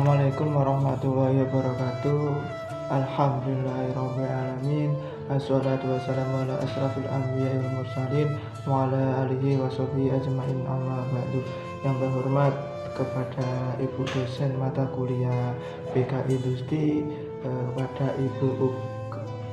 Assalamualaikum warahmatullahi wabarakatuh. Alhamdulillahirrabbilalamin. Assalatu wassalamu ala asrafil anbiya wal mursalin wa ala alihi wa sahbihi ajmain, amma ba'du. Yang terhormat kepada Ibu dosen mata kuliah BK Industri, kepada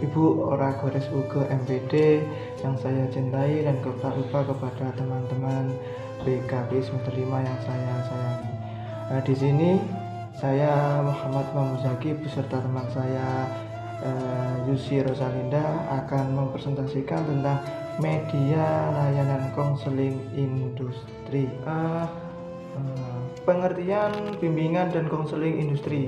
Ibu Ora Gores Uga MPD yang saya cintai, dan tak lupa kepada teman-teman BKP semester 5 yang saya sayangi. Di sini saya Muhammad Mamuzaki beserta teman saya Yusi Rosalinda akan mempresentasikan tentang media layanan konseling industri. Pengertian bimbingan dan konseling industri.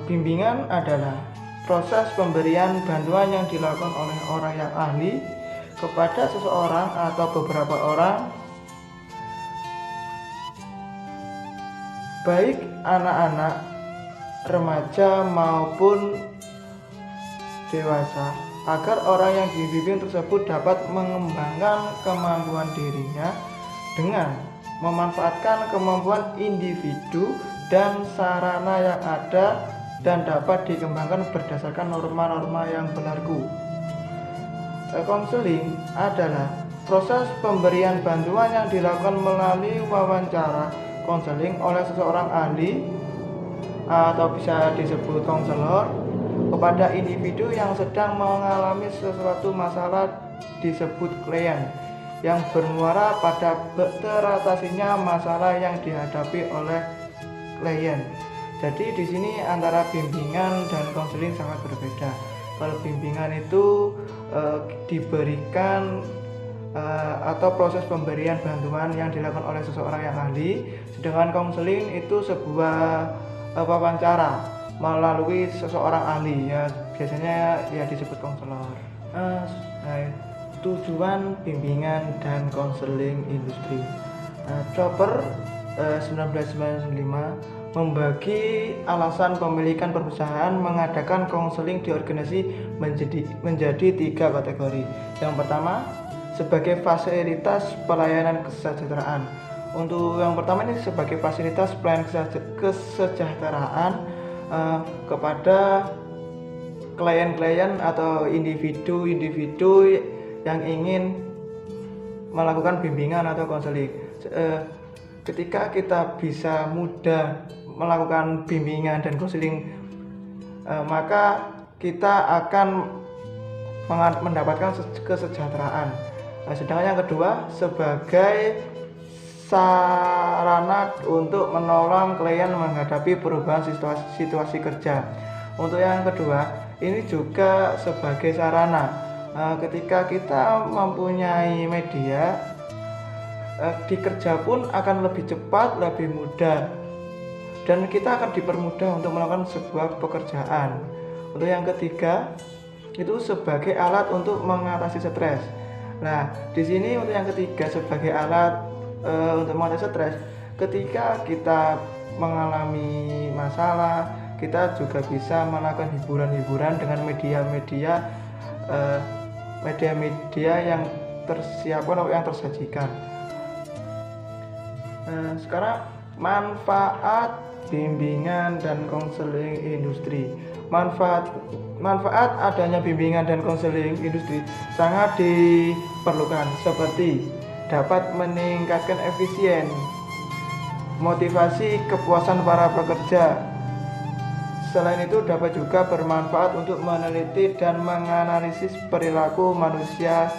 Bimbingan adalah proses pemberian bantuan yang dilakukan oleh orang yang ahli kepada seseorang atau beberapa orang, baik anak-anak, remaja maupun dewasa, agar orang yang dibimbing tersebut dapat mengembangkan kemampuan dirinya dengan memanfaatkan kemampuan individu dan sarana yang ada dan dapat dikembangkan berdasarkan norma-norma yang berlaku. Konseling adalah proses pemberian bantuan yang dilakukan melalui wawancara konseling oleh seseorang ahli atau bisa disebut konselor kepada individu yang sedang mengalami sesuatu masalah disebut klien, yang bermuara pada teratasinya masalah yang dihadapi oleh klien. Jadi di sini antara bimbingan dan konseling sangat berbeda. Kalau bimbingan itu diberikan atau proses pemberian bantuan yang dilakukan oleh seseorang yang ahli, sedangkan konseling itu sebuah wawancara melalui seseorang ahli, ya biasanya ya disebut konselor. Tujuan bimbingan dan konseling industri. Chopper 1995 membagi alasan pemilikan perusahaan mengadakan konseling di organisasi menjadi 3 kategori. Yang pertama, sebagai fasilitas pelayanan kesejahteraan. Untuk yang pertama ini sebagai fasilitas pelayanan kesejahteraan kepada klien-klien atau individu-individu yang ingin melakukan bimbingan atau konseling. Ketika kita bisa mudah melakukan bimbingan dan konseling, maka kita akan mendapatkan kesejahteraan. Sedangkan yang kedua, sebagai sarana untuk menolong klien menghadapi perubahan situasi kerja. Untuk yang kedua, ini juga sebagai sarana. Ketika kita mempunyai media, di kerja pun akan lebih cepat, lebih mudah, dan kita akan dipermudah untuk melakukan sebuah pekerjaan. Untuk yang ketiga, itu sebagai alat untuk mengatasi stres. Nah, di sini untuk yang ketiga sebagai alat untuk mengatasi stres, ketika kita mengalami masalah, kita juga bisa melakukan hiburan-hiburan dengan media-media yang tersiapkan atau yang tersajikan. Sekarang manfaat bimbingan dan konseling industri. Manfaat adanya bimbingan dan konseling industri sangat diperlukan, seperti dapat meningkatkan efisien, motivasi, kepuasan para pekerja. Selain itu dapat juga bermanfaat untuk meneliti dan menganalisis perilaku manusia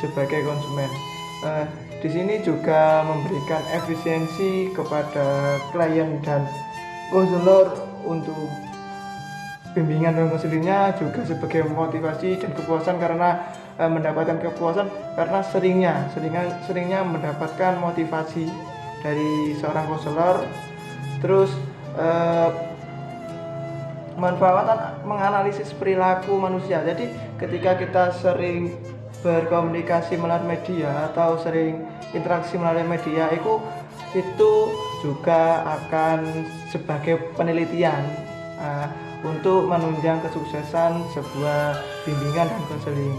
sebagai konsumen. Di sini juga memberikan efisiensi kepada klien dan konselor. Untuk bimbingan dan konselingnya juga sebagai motivasi dan kepuasan, karena mendapatkan kepuasan karena seringnya mendapatkan motivasi dari seorang konselor. Terus manfaat menganalisis perilaku manusia. Jadi ketika kita sering berkomunikasi melalui media atau sering interaksi melalui media, itu juga akan sebagai penelitian untuk menunjang kesuksesan sebuah bimbingan dan konseling.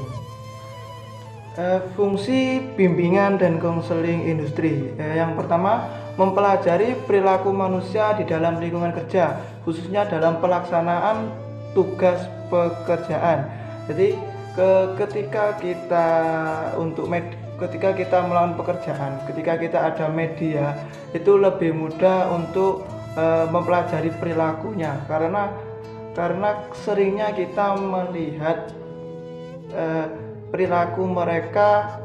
Fungsi bimbingan dan konseling industri. Yang pertama, mempelajari perilaku manusia di dalam lingkungan kerja, khususnya dalam pelaksanaan tugas pekerjaan. Jadi ketika kita ketika kita melakukan pekerjaan, ketika kita ada media, itu lebih mudah untuk mempelajari perilakunya, karena seringnya kita melihat perilaku mereka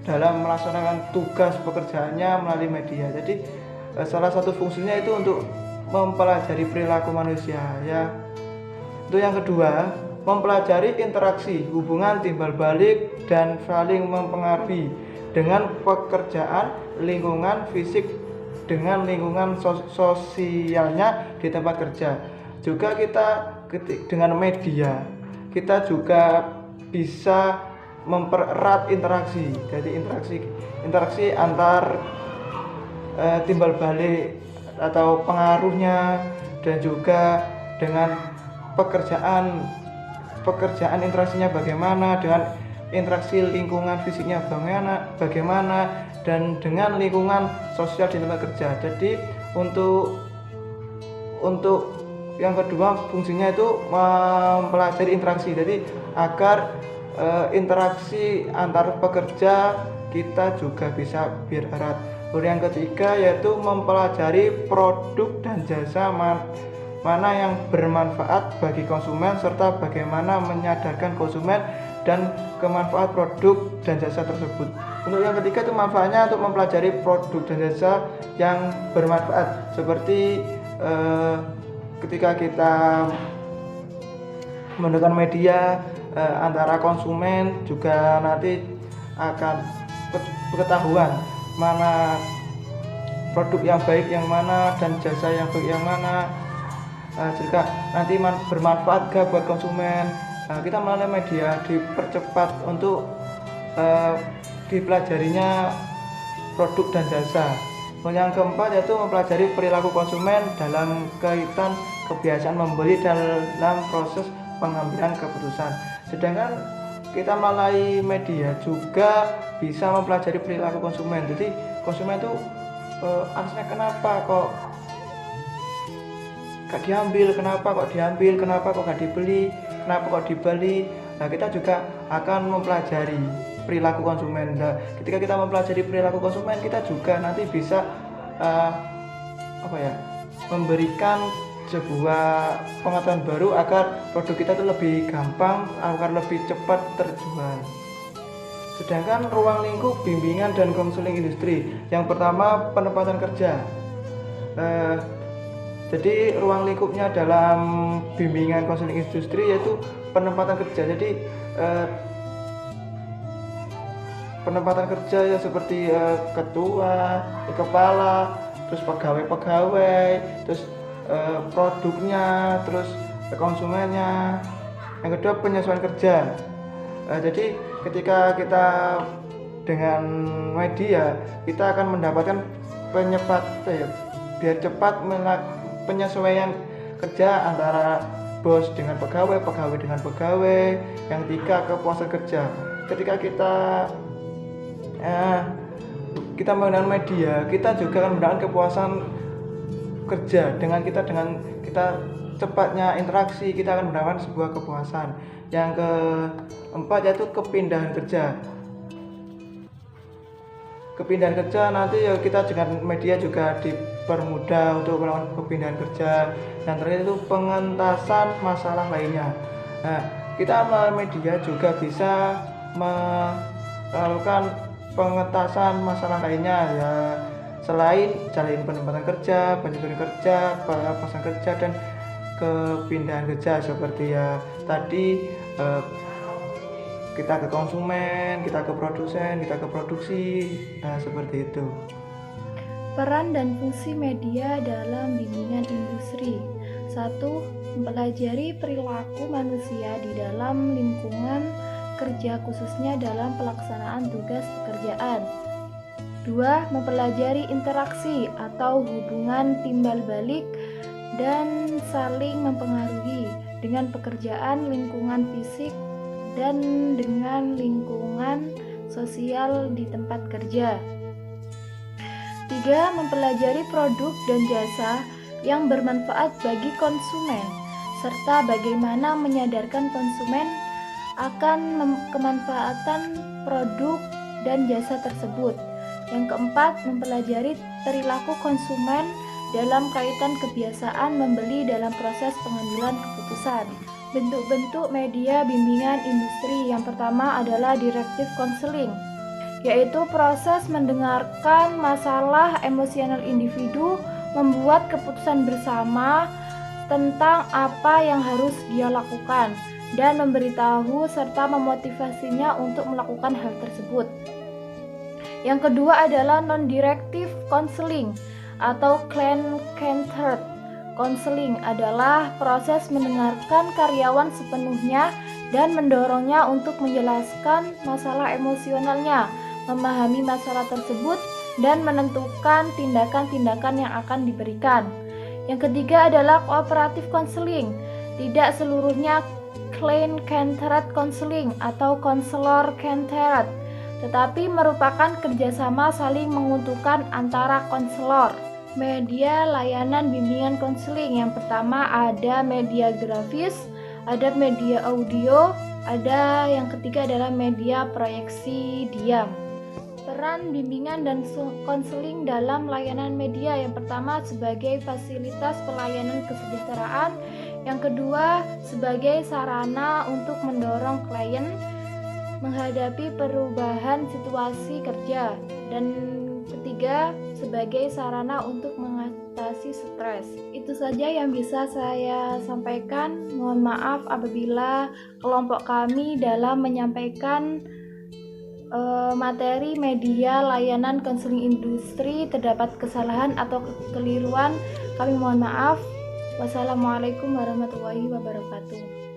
dalam melaksanakan tugas pekerjaannya melalui media. Jadi salah satu fungsinya itu untuk mempelajari perilaku manusia ya. Itu yang kedua, mempelajari interaksi, hubungan timbal balik dan saling mempengaruhi dengan pekerjaan, lingkungan fisik dengan lingkungan sosialnya di tempat kerja. Juga kita dengan media, kita juga bisa mempererat interaksi. Jadi interaksi antar timbal balik atau pengaruhnya, dan juga dengan pekerjaan interaksinya bagaimana, dengan interaksi lingkungan fisiknya bagaimana, dan dengan lingkungan sosial di tempat kerja. Jadi untuk yang kedua fungsinya itu mempelajari interaksi, jadi agar interaksi antar pekerja kita juga bisa bererat. Lalu yang ketiga yaitu mempelajari produk dan jasa mana yang bermanfaat bagi konsumen, serta bagaimana menyadarkan konsumen dan kemanfaat produk dan jasa tersebut. Untuk yang ketiga itu manfaatnya untuk mempelajari produk dan jasa yang bermanfaat, seperti ketika kita menggunakan media, antara konsumen juga nanti akan ketahuan mana produk yang baik yang mana dan jasa yang baik yang mana. Jika nanti bermanfaat gak buat konsumen, kita melalui media dipercepat untuk dipelajarinya produk dan jasa. Yang keempat yaitu mempelajari perilaku konsumen dalam kaitan kebiasaan membeli dalam proses pengambilan keputusan. Sedangkan kita melalui media juga bisa mempelajari perilaku konsumen. Jadi konsumen itu alasannya kenapa kok gak diambil, kenapa kok gak dibeli, kenapa kok dibeli. Nah, kita juga akan mempelajari perilaku konsumen. Nah, ketika kita mempelajari perilaku konsumen, kita juga nanti bisa memberikan sebuah pengetahuan baru agar produk kita itu lebih gampang, agar lebih cepat terjual. Sedangkan ruang lingkup bimbingan dan konseling industri, yang pertama penempatan kerja. Jadi ruang lingkupnya dalam bimbingan konseling industri yaitu penempatan kerja. Jadi penempatan kerja ya seperti ketua, kepala, terus pegawai, terus produknya, terus konsumennya. Yang kedua penyesuaian kerja. Jadi ketika kita dengan media, kita akan mendapatkan biar cepat penyesuaian kerja antara bos dengan pegawai dengan pegawai. Yang ketiga kepuasan kerja. Ketika kita menggunakan media, kita juga akan mendapatkan kepuasan kerja. Dengan kita cepatnya interaksi, kita akan mendapatkan sebuah kepuasan. Yang keempat yaitu kepindahan kerja. Kepindahan kerja nanti ya kita dengan media juga dipermudah untuk melakukan kepindahan kerja. Yang terakhir itu pengentasan masalah lainnya. Nah, kita melalui media juga bisa melakukan pengentasan masalah lainnya ya, selain jalin penempatan kerja, penyesuaian kerja, pelepasan kerja, dan kepindahan kerja seperti ya tadi kita ke konsumen, kita ke produsen, kita ke produksi, nah seperti itu. Peran dan fungsi media dalam bimbingan industri. 1. Mempelajari perilaku manusia di dalam lingkungan kerja khususnya dalam pelaksanaan tugas pekerjaan. 2. Mempelajari interaksi atau hubungan timbal balik dan saling mempengaruhi dengan pekerjaan, lingkungan fisik, dan dengan lingkungan sosial di tempat kerja. Tiga, mempelajari produk dan jasa yang bermanfaat bagi konsumen, serta bagaimana menyadarkan konsumen akan kemanfaatan produk dan jasa tersebut. Yang keempat, mempelajari perilaku konsumen dalam kaitan kebiasaan membeli dalam proses pengambilan keputusan. Bentuk-bentuk media bimbingan industri yang pertama adalah directive counseling, yaitu proses mendengarkan masalah emosional individu, membuat keputusan bersama tentang apa yang harus dia lakukan, dan memberitahu serta memotivasinya untuk melakukan hal tersebut. Yang kedua adalah non-directive counseling atau client-centered counseling, adalah proses mendengarkan karyawan sepenuhnya dan mendorongnya untuk menjelaskan masalah emosionalnya, memahami masalah tersebut, dan menentukan tindakan-tindakan yang akan diberikan. Yang ketiga adalah cooperative counseling, tidak seluruhnya client-centered counseling atau counselor-centered, tetapi merupakan kerjasama saling menguntungkan antara konselor. Media layanan bimbingan konseling yang pertama ada media grafis, ada media audio, ada yang ketiga adalah media proyeksi diam. Peran bimbingan dan konseling dalam layanan media yang pertama sebagai fasilitas pelayanan kesejahteraan, yang kedua sebagai sarana untuk mendorong klien menghadapi perubahan situasi kerja, dan ketiga sebagai sarana untuk mengatasi stres. Itu saja yang bisa saya sampaikan. Mohon maaf apabila kelompok kami dalam menyampaikan materi media layanan konseling industri terdapat kesalahan atau kekeliruan. Kami mohon maaf. Wassalamualaikum warahmatullahi wabarakatuh.